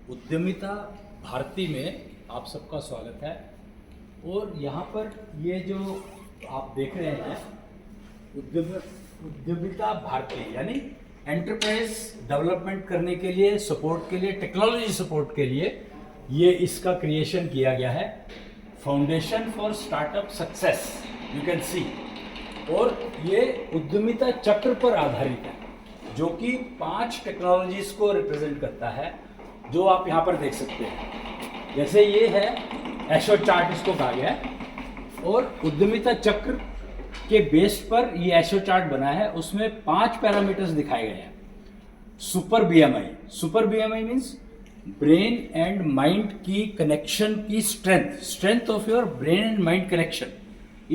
उद्यमिता भारती में आप सबका स्वागत है। और यहाँ पर ये जो आप देख रहे हैं उद्यमिता भारती यानी एंटरप्राइज डेवलपमेंट करने के लिए, सपोर्ट के लिए, टेक्नोलॉजी सपोर्ट के लिए ये इसका क्रिएशन किया गया है। Foundation for startup success you can see. और ये उद्यमिता चक्र पर आधारित है जो कि 5 टेक्नोलॉजीज को रिप्रेजेंट करता है, जो आप यहाँ पर देख सकते हैं। जैसे ये है एशो चार्ट, इसको कहा गया है। और उद्यमिता चक्र के बेस पर ये एशो चार्ट बना है। उसमें 5 पैरामीटर्स दिखाए गए हैं। Super BMI means brain and mind की कनेक्शन की strength of your brain and mind connection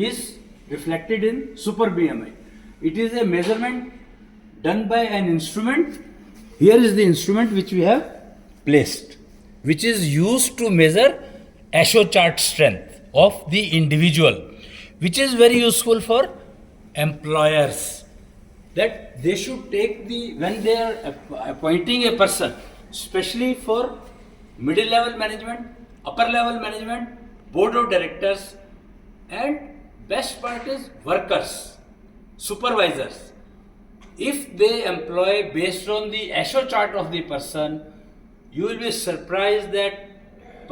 is reflected in super BMI. It is a measurement done by an instrument. Here is the instrument which we have placed, which is used to measure ASHO chart strength of the individual, which is very useful for employers, that they should take when they are appointing a person, especially for middle level management, upper level management, board of directors, and best part is workers, supervisors. If they employ based on the ASHO chart of the person, you will be surprised that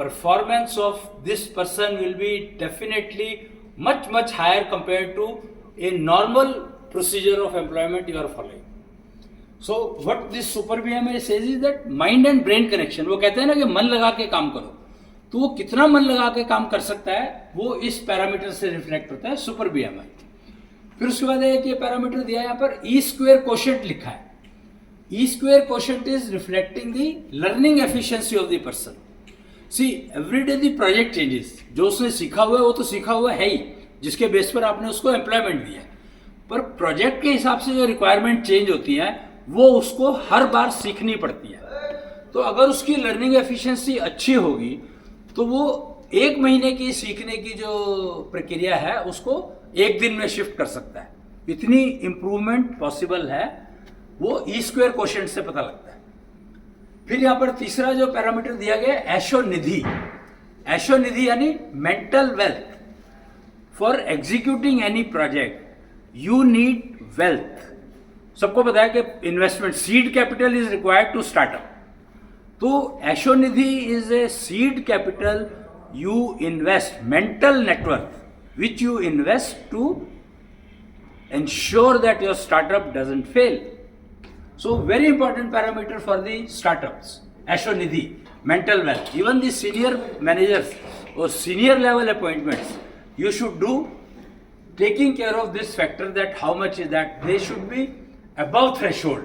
performance of this person will be definitely much higher compared to a normal procedure of employment you are following. So what this super BMI says is that mind and brain connection, वो कहते हैं ना कि मन लगा के काम करो, तो वो कितना मन लगा के काम कर सकता है वो इस पैरामीटर से रिफ्लेक्ट होता है, सुपर बीएमआई। फिर उसके बाद एक ये पैरामीटर दिया है यहाँ पर, ई स्क्वेयर कोशेंट लिखा है। E square quotient is reflecting the learning efficiency of the person. See every day the project changes. जो उसने सीखा हुआ है वो तो सीखा हुआ है ही, जिसके बेस पर आपने उसको एम्प्लॉयमेंट दिया, पर प्रोजेक्ट के हिसाब से जो रिक्वायरमेंट चेंज होती है वो उसको हर बार सीखनी पड़ती है। तो अगर उसकी लर्निंग एफिशिएंसी अच्छी होगी तो वो 1 महीने की सीखने की जो प्रक्रिया है उसको 1 दिन में शिफ्ट कर सकता है। इतनी इंप्रूवमेंट पॉसिबल है, वो ई स्क्वायर कोशेंट से पता लगता है। फिर यहाँ पर तीसरा जो पैरामीटर दिया गया है एशो निधि। एशो निधि यानी mental wealth. For executing any project you need wealth. सबको पता है कि investment, seed capital is required to startup. तो एशो निधि is a seed capital you invest, mental network which you invest to ensure that your startup doesn't fail. So very important parameter for the startups, एशो निधि, mental wealth. Even the senior managers or senior level appointments, you should do taking care of this factor, that how much is that they should be above threshold,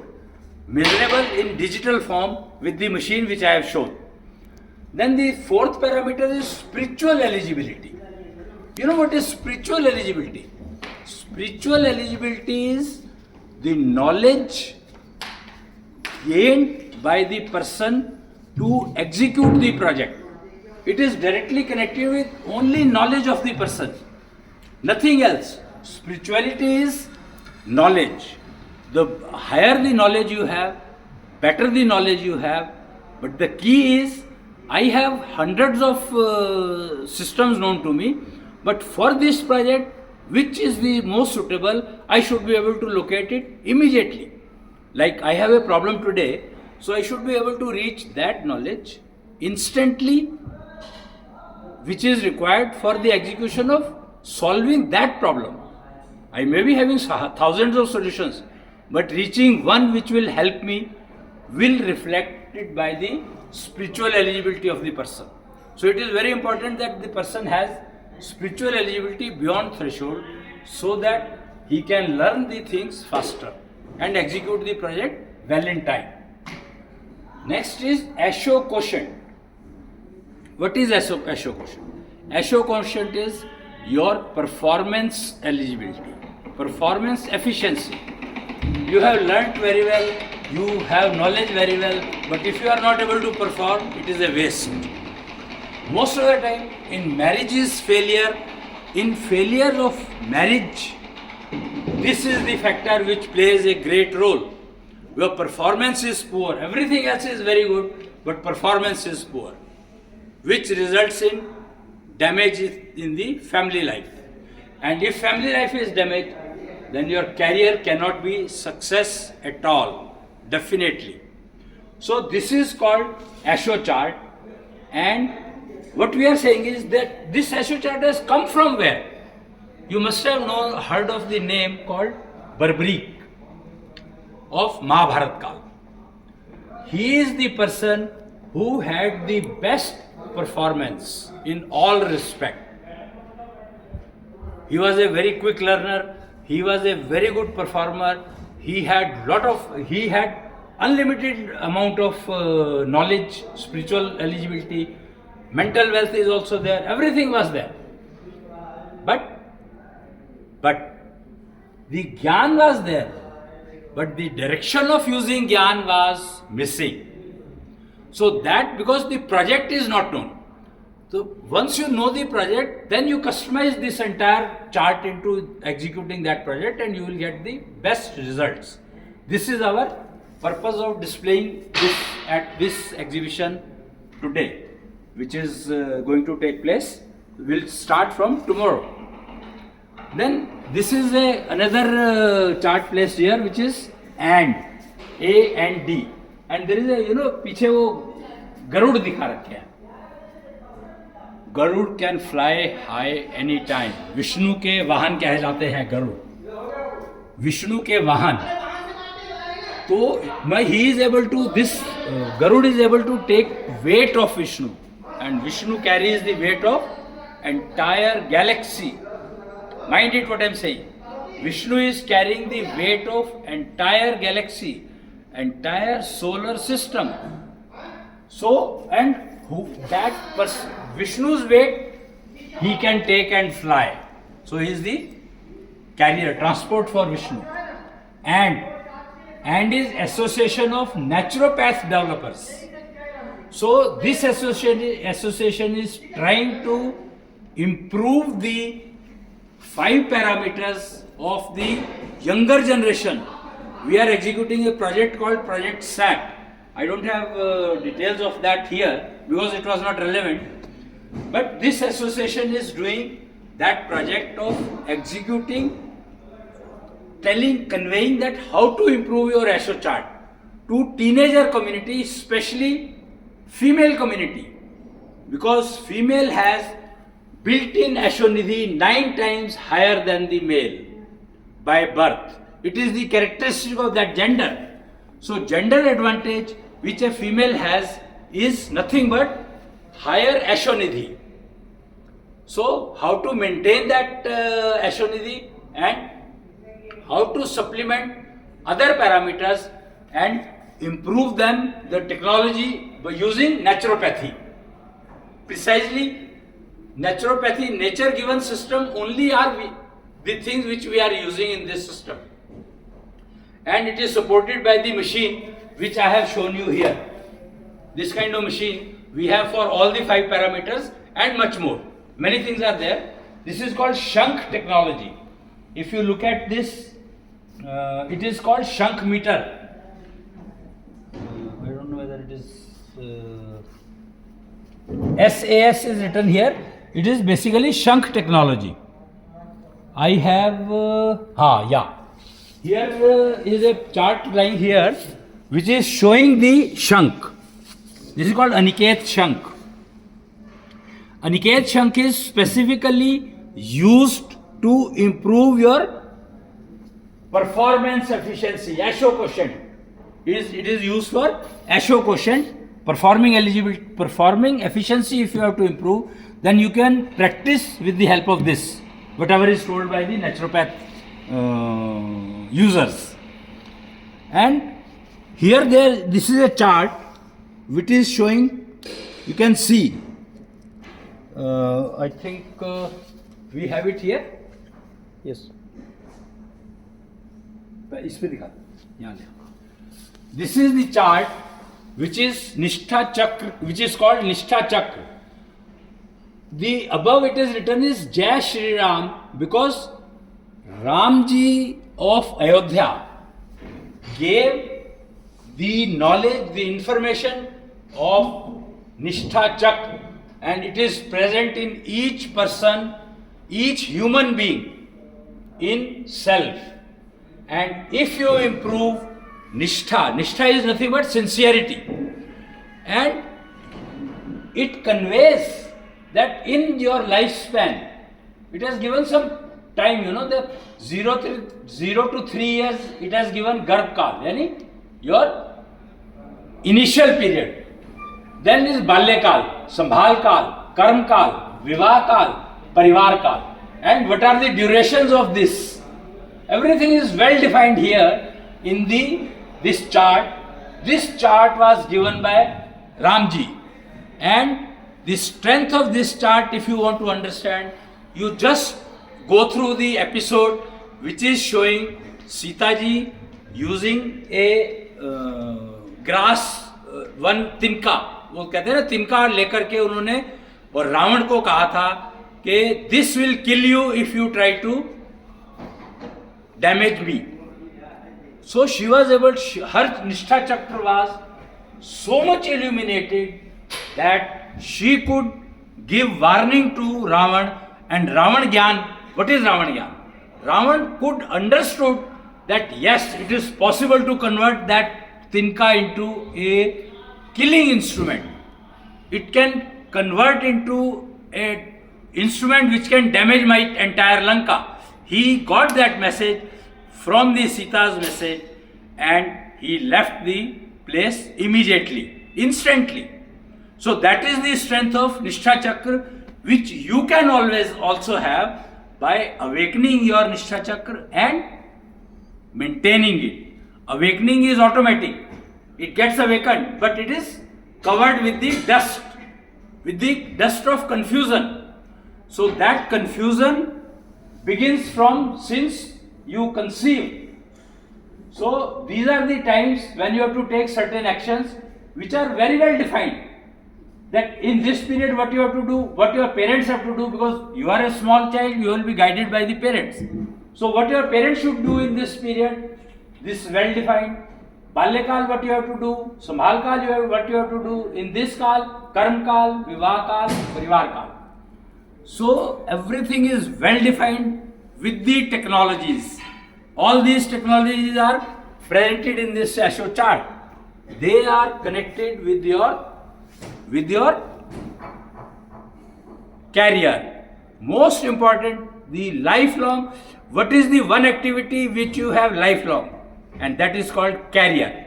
measurable in digital form with the machine which I have shown. Then the 4th parameter is spiritual eligibility. You know what is spiritual eligibility? Spiritual eligibility is the knowledge gained by the person to execute the project. It is directly connected with only knowledge of the person, nothing else. Spirituality is knowledge. The higher the knowledge you have, better the knowledge you have. But the key is, I have hundreds of systems known to me, but for this project, which is the most suitable, I should be able to locate it immediately. Like I have a problem today, so I should be able to reach that knowledge instantly, which is required for the execution of solving that problem. I may be having thousands of solutions, but reaching one which will help me will reflect it by the spiritual eligibility of the person. So it is very important that the person has spiritual eligibility beyond threshold, so that he can learn the things faster and execute the project well in time. Next is ASHO quotient. What is ASHO quotient? ASHO quotient is your performance eligibility, performance efficiency. You have learnt very well, you have knowledge very well, but if you are not able to perform, it is a waste. Most of the time in marriages failure, in failure of marriage, this is the factor which plays a great role. Your performance is poor, everything else is very good, but performance is poor, which results in damage in the family life. And if family life is damaged, then your career cannot be success at all, definitely. So this is called ASHO chart, and what we are saying is that this ASHO chart has come from where? You must have heard of the name called Barbarik of Mahabharat Kal. He is the person who had the best performance in all respect. He was a very quick learner. He was a very good performer. He had unlimited amount of knowledge, spiritual eligibility, mental wealth is also there. Everything was there. But the Gyan was there. But the direction of using Gyan was missing. So that because the project is not known. So once you know the project, then you customize this entire chart into executing that project and you will get the best results. This is our purpose of displaying this at this exhibition today, which is going to take place. Will start from tomorrow. Then this is another chart placed here, which is A and D, and there is a पीछे वो गरुड़ दिखा रखे हैं. Garuda can fly high any time. Vishnu के वाहन कहे जाते हैं गरुड़, विष्णु के वाहन. तो he is able to, this Garud is able to take weight of Vishnu, and Vishnu carries the weight of entire galaxy. Mind it what I am saying. Vishnu is carrying the weight of entire galaxy, entire solar system. So, and Vishnu's weight he can take and fly. So he is the carrier, transport for Vishnu. And is association of naturopath developers. So this association is trying to improve the 5 parameters of the younger generation. We are executing a project called Project SAT. I don't have details of that here because it was not relevant. But this association is doing that project of executing, conveying that how to improve your ASHO chart to teenager community, especially female community, because female has built-in ASHO Nidhi 9 times higher than the male by birth. It is the characteristic of that gender. So gender advantage which a female has is nothing but higher ASHO Nidhi. So how to maintain that ASHO Nidhi and how to supplement other parameters and improve them, the technology, by using naturopathy. Precisely, naturopathy, nature given system only are the things which we are using in this system. And it is supported by the machine which I have shown you here. This kind of machine we have for all the 5 parameters and much more. Many things are there. This is called Shank technology. If you look at this, it is called Shank meter. I don't know whether it is SAS is written here. It is basically Shank technology. I have here is a chart lying here which is showing the Shank. This is called Aniket Shank. Aniket Shank is specifically used to improve your performance efficiency, ASHO quotient. It is used for ASHO quotient, performing eligibility, performing efficiency. If you have to improve, then you can practice with the help of this, whatever is told by the naturopath users. And here this is a chart which is showing, you can see, I think we have it here. Yes. This is the chart which is Nishtha Chakra, which is called Nishtha Chakra. The above it is written is Jai Shri Ram, because Ramji of Ayodhya gave the knowledge, the information of Nishtha Chakra, and it is present in each person, each human being in self. And if you improve Nishtha is nothing but sincerity, and it conveys that in your lifespan, it has given some time, the 0 to 3 years, it has given Garbh Kal, yani your initial period. Then is Balya Kal, Sambhal Kal, Karm Kal, Vivah Kal, Parivar Kal. And what are the durations of this? Everything is well defined here in this chart. This chart was given by Ramji. And the strength of this chart, if you want to understand, you just go through the episode which is showing Sita ji using a grass, one तिनका, वो कहते हैं ना तिनका लेकर के उन्होंने और रावण को कहा था कि this will kill you if you try to damage me. So she was able, her Nishtha Chakra was so much illuminated that she could give warning to Ravan, and Ravan Gyan. What is Ravan Gyan? Ravan could understood that yes, it is possible to convert that tinka into a killing instrument. It can convert into a instrument which can damage my entire Lanka. He got that message from the Sita's message, and he left the place immediately, instantly. So that is the strength of Nishtha Chakra, which you can always also have by awakening your Nishtha Chakra and maintaining it. Awakening is automatic. It gets awakened, but it is covered with the dust of confusion. So that confusion begins from since you conceive. So these are the times when you have to take certain actions which are very well defined. That in this period what you have to do, what your parents have to do, because you are a small child, you will be guided by the parents. So what your parents should do in this period, this is well defined. Balya Kal, what you have to do, Sambhal Kal, what you have to do, in this Kal, Karm Kal, Vivah Kal, Parivar Kal. So everything is well defined with the technologies. All these technologies are presented in this Asho chart. They are connected with your career. Most important, the lifelong. What is the one activity which you have lifelong? And that is called career.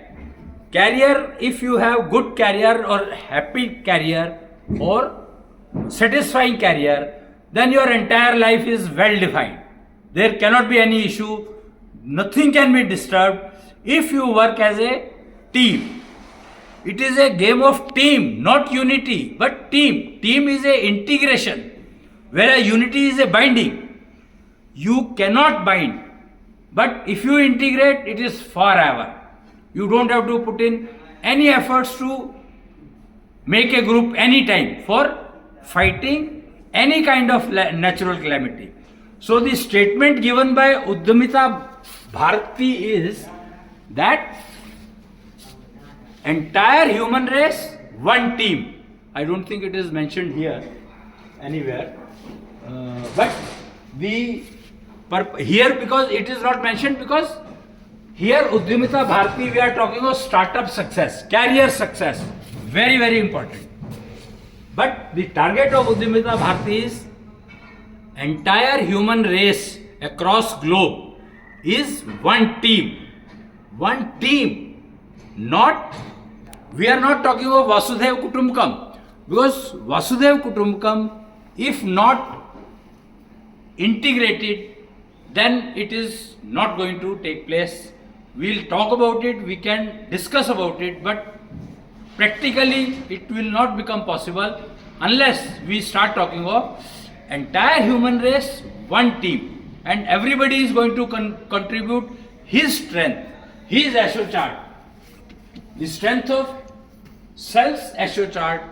Career, if you have good career or happy career or satisfying career, then your entire life is well defined. There cannot be any issue. Nothing can be disturbed if you work as a team. It is a game of team, not unity, but team. Team is a integration, whereas unity is a binding. You cannot bind, but if you integrate, it is forever. You don't have to put in any efforts to make a group anytime for fighting any kind of natural calamity. So the statement given by Udyamita Bharti is that entire human race, one team. I don't think it is mentioned here anywhere, but here, because it is not mentioned, because here Udyamita Bharti, we are talking of startup success, career success, very very important. But the target of Udyamita Bharti is entire human race across globe is one team. One team. Not, we are not talking of Vasudhaiva Kutumbakam, because Vasudhaiva Kutumbakam, if not integrated, then it is not going to take place. We will talk about it, we can discuss about it, but practically it will not become possible unless we start talking of entire human race, one team, and everybody is going to contribute his strength, his Asho chart. The strength of self's Asho chart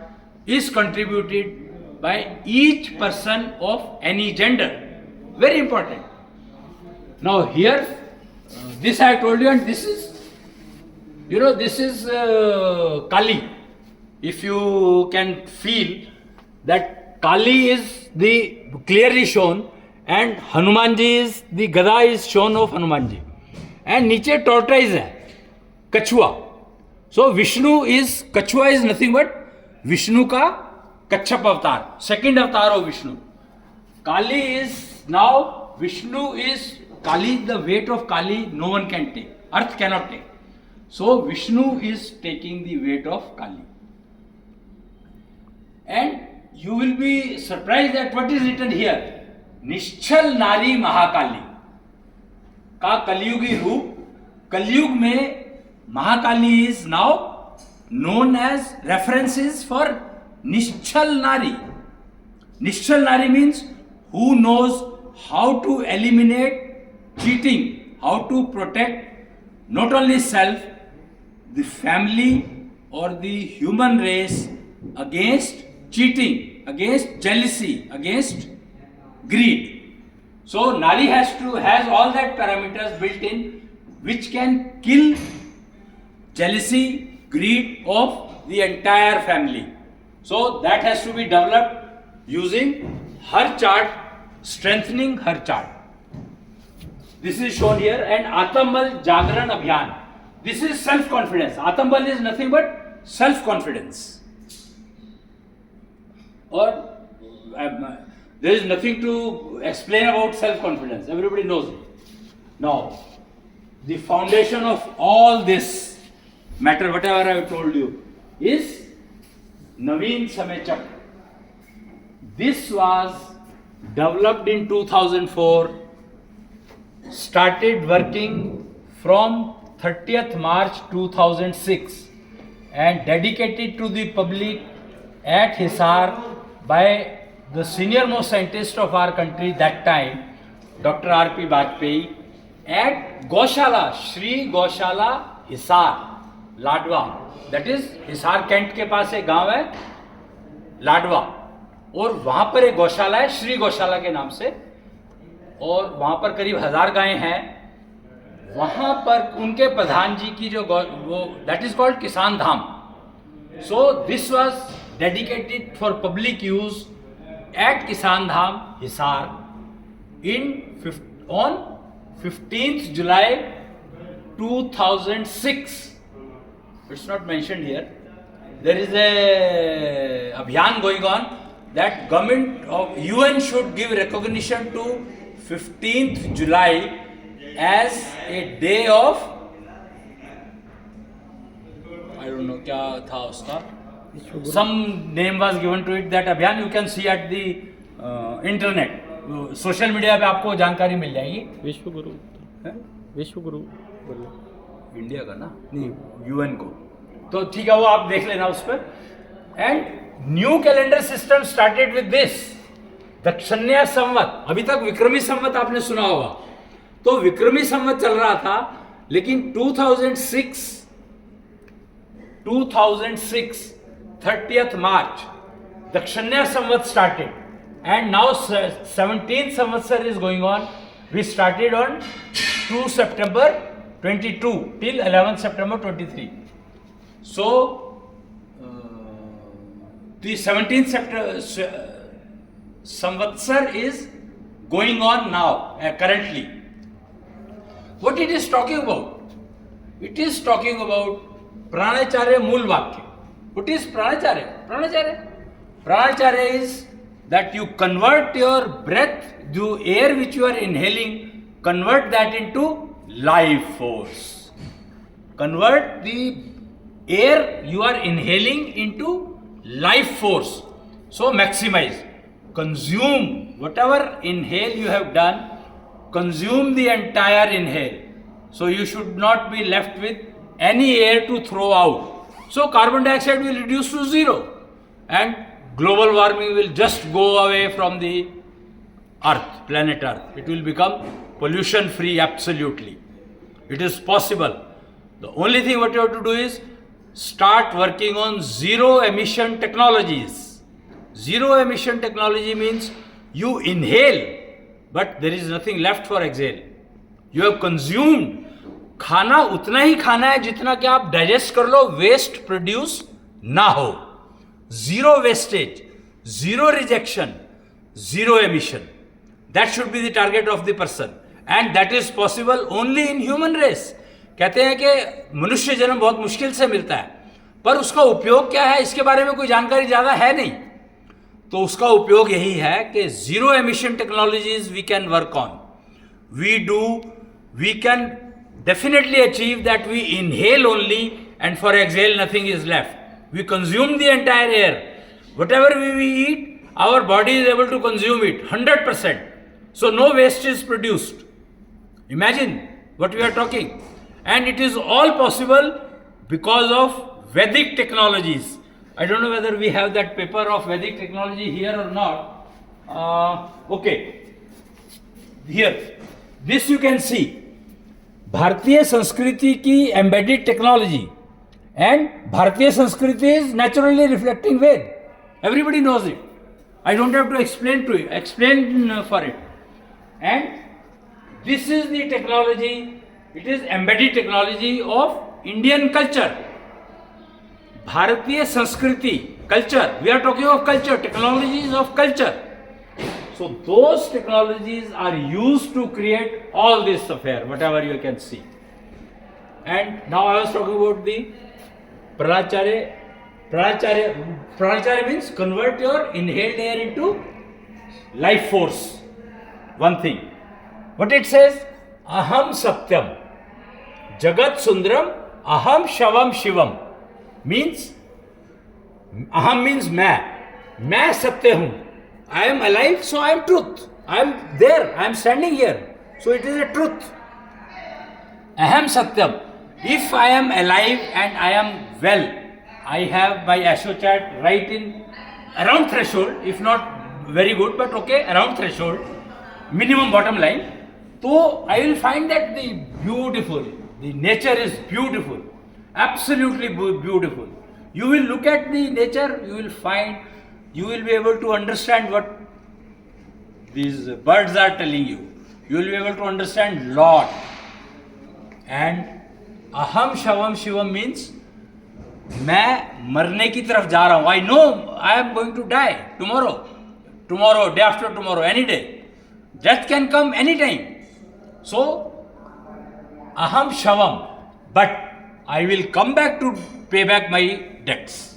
is contributed by each person of any gender. Very important. Now here, this I told you, and this is, this is Kali. if you can feel that Kali is the clearly shown and Hanumanji is the Gada is shown of Hanumanji, and नीचे tortoise है, कछुआ. So Vishnu is, कछुआ is nothing but Vishnu का कच्छप अवतार, second avatar of Vishnu. Kali is now, Vishnu is Kali, the weight of Kali no one can take, earth cannot take. So Vishnu is taking the weight of Kali. And you will be surprised at what is written here. निश्चल नारी महाकाली का कलयुगी रूप. कलयुग में Mahakali is now known as references for निश्चल नारी. निश्चल नारी means who knows how to eliminate cheating, how to protect not only self, the family or the human race against cheating, against jealousy, against greed. So Nari has all that parameters built in which can kill jealousy, greed of the entire family. So that has to be developed using her chart, strengthening her chart. This is shown here, and Atambal Jagran Abhiyan. This is self-confidence. Atambal is nothing but self-confidence. Or there is nothing to explain about self-confidence. Everybody knows it. Now, the foundation of all this matter, whatever I have told you, is Naveen Samechak. This was developed in 2004, started working from 30th March 2006 and dedicated to the public at Hisar by the senior most scientist of our country that time, Dr. R.P. Bhartiye, at Gaushala, Shri Gaushala Hisar, Ladwa. That is, Hisar Kent के पास एक गांव है लाडवा, और वहां पर एक गौशाला है श्री गौशाला के नाम से, और वहां पर करीब 1000 गायें हैं. वहां पर उनके प्रधान जी की जो वो that is called Kisan Dham. So this was dedicated for public use at Kisan Dham, Hisar, on 15th July 2006. It's not mentioned here. There is a abhiyan going on that government of UN should give recognition to 15th July as a day of, I don't know क्या था उसका, some name was given to it. That abhiyan you can see at the internet, social media पे आपको जानकारी मिल जाएगी. विश्व गुरु, विश्व गुरु India का ना, नहीं यूएन को, तो ठीक है वो आप देख लेना उस पर. And new calendar system started with this Dakshinya Samvat. अभी तक विक्रमी संवत आपने सुना होगा, तो विक्रमी संवत चल रहा था, लेकिन 2006 30th March, Dakshanya Samvat started, and now 17th Samvatsar is going on. We started on 2 September 22 till 11 September 23. So, the 17th Samvatsar is going on now, currently. What it is talking about? It is talking about Pranacharya Mool Vakya. What is Pranacharya? Pranacharya is that you convert your breath, the air which you are inhaling, convert that into life force. Convert the air you are inhaling into life force. So maximize. Consume whatever inhale you have done, consume the entire inhale. So you should not be left with any air to throw out. So carbon dioxide will reduce to zero and global warming will just go away from the earth, planet earth. It will become pollution free absolutely. It is possible. The only thing what you have to do is start working on zero emission technologies. Zero emission technology means you inhale but there is nothing left for exhale. You have consumed. खाना उतना ही खाना है जितना कि आप digest कर लो, waste produce ना हो. zero wastage, zero rejection, zero emission. That should be the target of the person, and that is possible only in human race. कहते हैं कि मनुष्य जन्म बहुत मुश्किल से मिलता है, पर उसका उपयोग क्या है इसके बारे में कोई जानकारी ज़्यादा है नहीं. तो उसका उपयोग यही है कि zero emission technologies we can work on. We can definitely achieve that we inhale only, and for exhale nothing is left. We consume the entire air. Whatever we eat, our body is able to consume it 100%. So no waste is produced. Imagine what we are talking. And it is all possible because of Vedic technologies. I don't know whether we have that paper of Vedic technology here or not. Okay. Here. This you can see. भारतीय संस्कृति की embedded technology, and भारतीय संस्कृति is naturally reflecting Veda. Everybody knows it. I don't have to explain for it. And this is the technology. It is embedded technology of Indian culture. भारतीय संस्कृति, culture. We are talking of culture, technologies of culture. So those technologies are used to create all this affair, whatever you can see. And now I was talking about the pranacharya. Pranacharya means convert your inhaled air into life force. One thing. What it says? Aham satyam, jagat sundaram, aham shavam shivam. Means, aham means मैं सत्य हूँ. I am alive, so I am truth. I am there, I am standing here. So it is a truth. Aham Satyam. If I am alive and I am well, I have my AstroChat right in around threshold, if not very good, but okay, around threshold, minimum bottom line. So I will find that the nature is beautiful, absolutely beautiful. You will look at the nature, you will be able to understand what these birds are telling you. You will be able to understand lot. And aham shavam shivam means मैं मरने की तरफ जा रहा हूँ. I know I am going to die tomorrow, day after tomorrow, any day. Death can come anytime. So aham shavam, but I will come back to pay back my debts.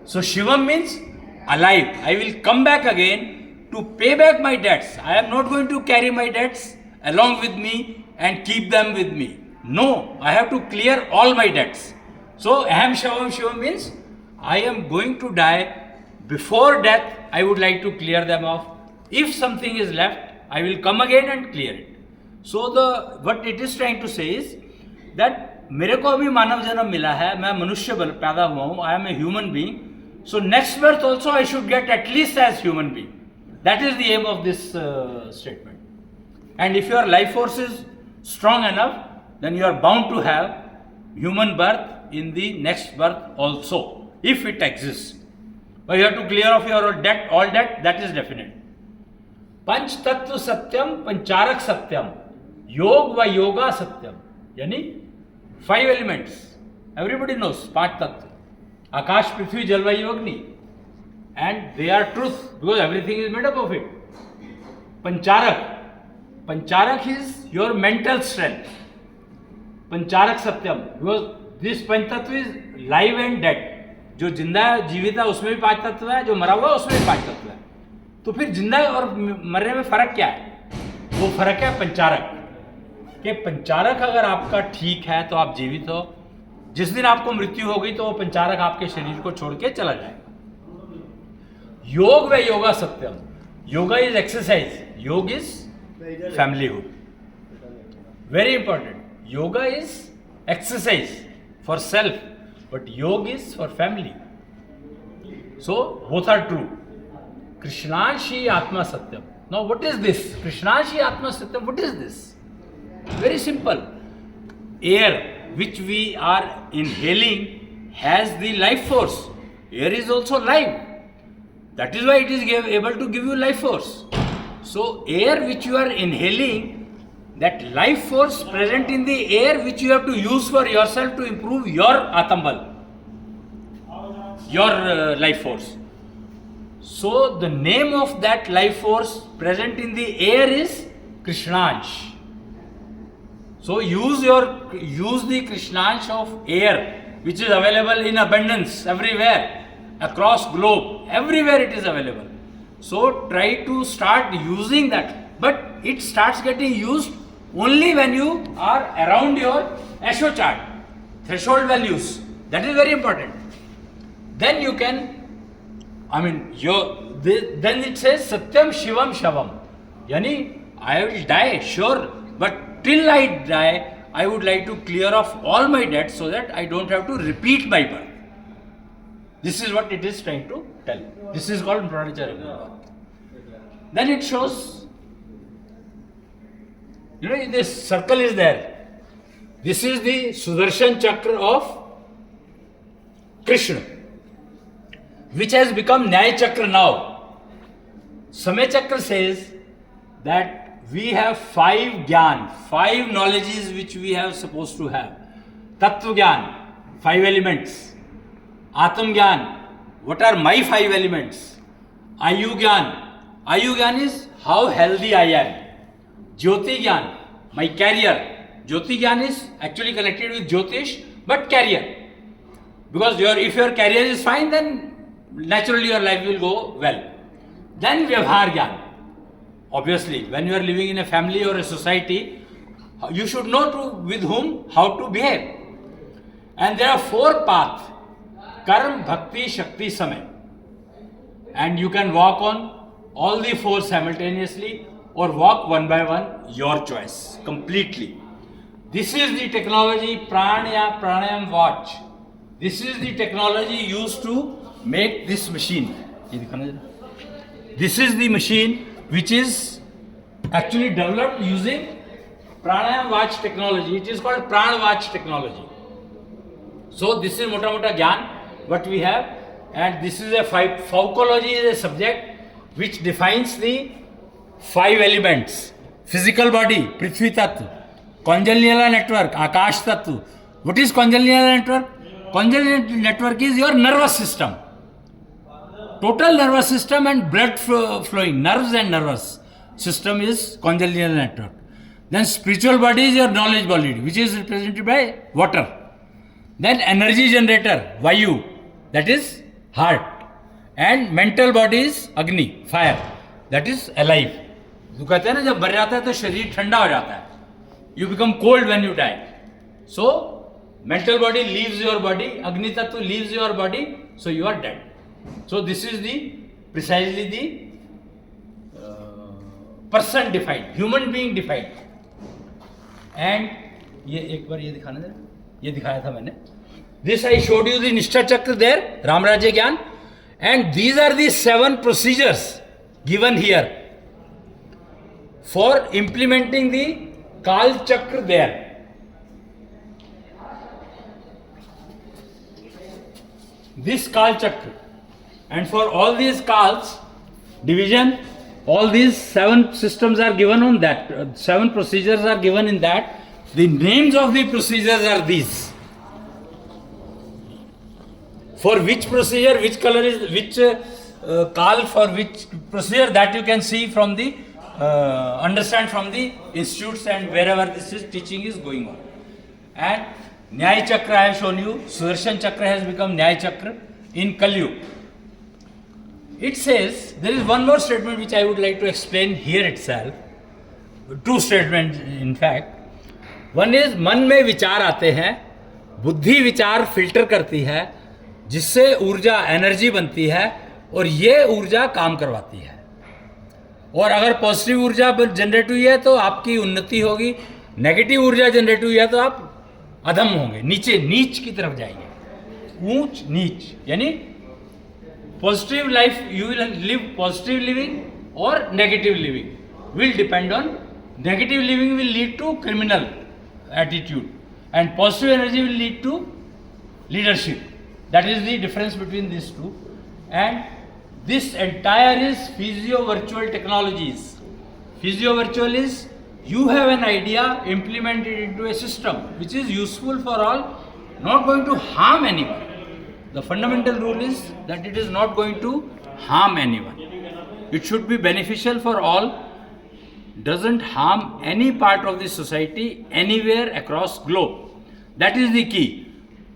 So shivam means alive. I will come back again to pay back my debts. I am not going to carry my debts along with me and keep them with me. No, I have to clear all my debts. So aham shavam shivam means I am going to die. Before death, I would like to clear them off. If something is left, I will come again and clear it. So what it is trying to say is that मेरे को अभी मानव जन्म मिला है, मैं मनुष्य पैदा हुआ हूँ. I am a human being. So next birth also I should get at least as human being. That is the aim of this statement. And if your life force is strong enough, then you are bound to have human birth in the next birth also, if it exists. But you have to clear off your debt, all debt, that is definite. Panch tattva satyam, pancharak satyam, योग व yoga सत्यम. यानी 5 elements. Everybody knows 5 तत्व. आकाश, पृथ्वी, जल, वायु, अग्नि. And they are truth because everything is made up of it. Pancharak is your mental strength. Pancharak satyam, because this पंचतत्व is live and dead. जो जिंदा है, जीवित है, उसमें भी 5 तत्व है. जो मरा हुआ है उसमें भी 5 तत्व है. तो फिर जिंदा और मरने में फर्क क्या है? वो फर्क है पंचारक के. पंचारक अगर आपका ठीक है तो आप जीवित हो. जिस दिन आपको मृत्यु होगी तो वो पंचारक आपके शरीर को छोड़ के चला जाएगा. योग व yoga satyam. Yoga is exercise. Yog is familyhood. Very important. Yoga is exercise for self, but yog is for family. So both are true. Krishnanshi atma satyam. Now what is this Krishnanshi atma satyam? What is this? Very simple. Air which we are inhaling has the life force. Air is also life. That is why it is able to give you life force. So air which you are inhaling, that life force present in the air which you have to use for yourself to improve your atambal. your life force. So the name of that life force present in the air is Krishnansh. So use the Krishnansh of air, which is available in abundance everywhere, across globe, everywhere it is available. So try to start using that, but it starts getting used only when you are around your ASHO chart, threshold values. That is very important. Then you can, then it says Satyam Shivam Shavam. Yani, I will die, sure, but till I die, I would like to clear off all my debts so that I don't have to repeat my birth. This is what it is trying to tell. This is called Pranacharya. Then it shows, this circle is there. This is the Sudarshan Chakra of Krishna, which has become Nyaya Chakra now. Samay Chakra says that we have 5 Gyan, 5 knowledges which we have supposed to have. Tattva Gyan, 5 elements. Atam Gyan, what are my 5 elements? Ayu Gyan, Ayu Gyan is how healthy I am. Jyoti Gyan, my career. Jyoti Gyan is actually connected with Jyotish, but career. Because if your career is fine, then naturally your life will go well. Then Vyavhar Gyan. Obviously, when you are living in a family or a society, you should know with whom how to behave. And there are 4 paths: Karma, Bhakti, Shakti, Samay. And you can walk on all the 4 simultaneously or walk one by one, your choice, completely. This is the technology Pranayam watch. This is the technology used to make this machine. This is the machine which is actually developed using Pranayam watch technology. It is called Pran watch technology. So this is Mota Gyan, what we have, and this is Phaukology is a subject which defines the 5 elements. Physical body, Prithvi Tattva. Congeal network, Akash Tattva. What is congeal network? Congeal network is your nervous system. Total nervous system and blood flowing, nerves and nervous system is congeal network. Then spiritual body is your knowledge body, which is represented by water. Then energy generator, Vayu, that is heart. And mental body is Agni, fire, that is alive. तो कहते हैं ना जब मर जाता है तो शरीर ठंडा हो जाता है. You become cold when you die. So mental body leaves your body, Agni Tattva leaves your body, so you are dead. So this is precisely the person defined, human being defined. And ये एक बार ये दिखाना जरा, ये दिखाया था मैंने. This I showed you the Nishtha Chakra there, Ramrajya Gyan, and these are the 7 procedures given here for implementing the Kal Chakra there. This Kal Chakra, and for all these Kals, division, all these 7 systems are given on that, 7 procedures are given in that. The names of the procedures are these. For which procedure, which color is, which Kal for which procedure, that you can see from the, understand from the institutes and wherever this is teaching is going on. And Nyaya Chakra I have shown you, Sudarshan Chakra has become Nyaya Chakra in Kali Yuga. It says, there is one more statement which I would like to explain here itself. 2 statements in fact. One is मन में विचार आते हैं, बुद्धि विचार filter करती है, जिससे ऊर्जा एनर्जी बनती है और ये ऊर्जा काम करवाती है. और अगर पॉजिटिव ऊर्जा जनरेट हुई है तो आपकी उन्नति होगी, नेगेटिव ऊर्जा जनरेट हुई है तो आप अधम होंगे, नीचे नीच की तरफ जाएंगे. ऊंच नीच यानी positive life, you will live positive living और negative living will depend on, negative living will lead to criminal attitude and positive energy will lead to leadership. That is the difference between these two. And this entire is physio-virtual technologies. Physio-virtual is you have an idea, implement it into a system which is useful for all, not going to harm anyone. The fundamental rule is that it is not going to harm anyone. It should be beneficial for all, doesn't harm any part of the society anywhere across globe. That is the key.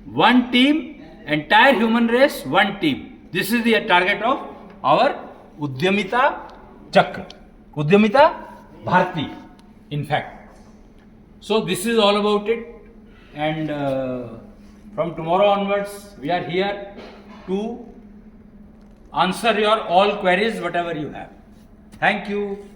One team, entire human race, one team. This is the target of our Udyamita Chakra, Udyamita Bharti, in fact. So this is all about it, and from tomorrow onwards we are here to answer your all queries, whatever you have. Thank you.